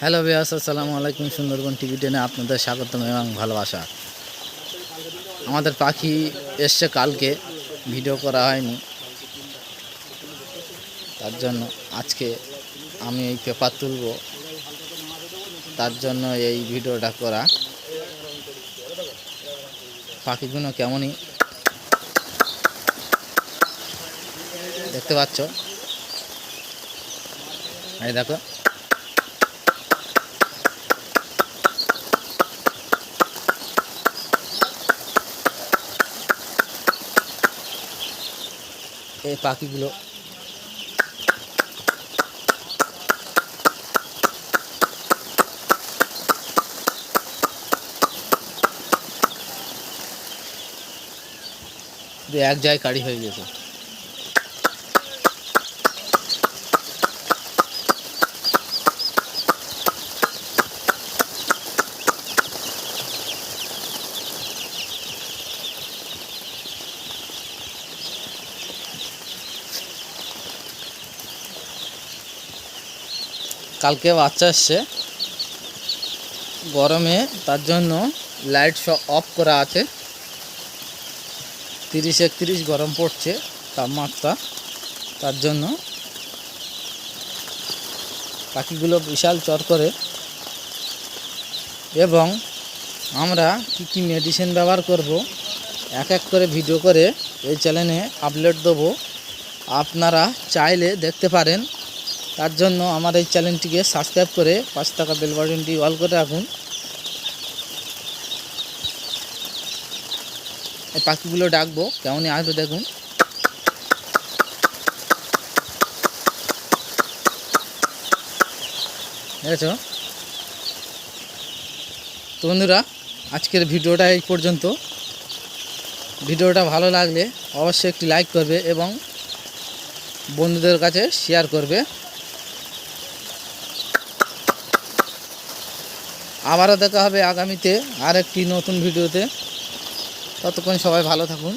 Hello viewers, আসসালামু আলাইকুম। Sundarban TV টেনে আপনাদের স্বাগতম এবং ভালোবাসা। আমাদের পাখি এসছে কালকে, ভিডিও করা হয়নি, তার জন্য আজকে আমি এই পেপার তুলব, তার জন্য এই ভিডিওটা করা। পাখিগুলো কেমনই দেখতে পাচ্ছ, এই দেখো। এই পাখিগুলো এক জায়গায় কাড়ি হয়ে গেছে। কালকে বাচ্চা এসছে গরমে, তার জন্য লাইট সব অফ করা আছে। 30-31 গরম পড়ছে তাপমাত্রা, তার জন্য পাখিগুলো বিশাল চর করে। এবং আমরা কি মেডিসিন ব্যবহার করব এক এক করে ভিডিও করে এই চ্যানেলে আপলোড দেবো, আপনারা চাইলে দেখতে পারেন। তার জন্য আমার এই চ্যানেলটিকে সাবস্ক্রাইব করে পাশে থাকা বেল বাটনটি অল করে রাখুন। এই পাখিগুলো ডাকবো, কেমনই আসবে দেখুন। দেখেছো তো বন্ধুরা, আজকের ভিডিওটা এই পর্যন্ত। ভিডিওটা ভালো লাগলে অবশ্যই একটি লাইক করবে এবং বন্ধুদের কাছে শেয়ার করবে। আবারও দেখা হবে আগামীতে আর একটি নতুন ভিডিওতে। ততক্ষণ সবাই ভালো থাকুন।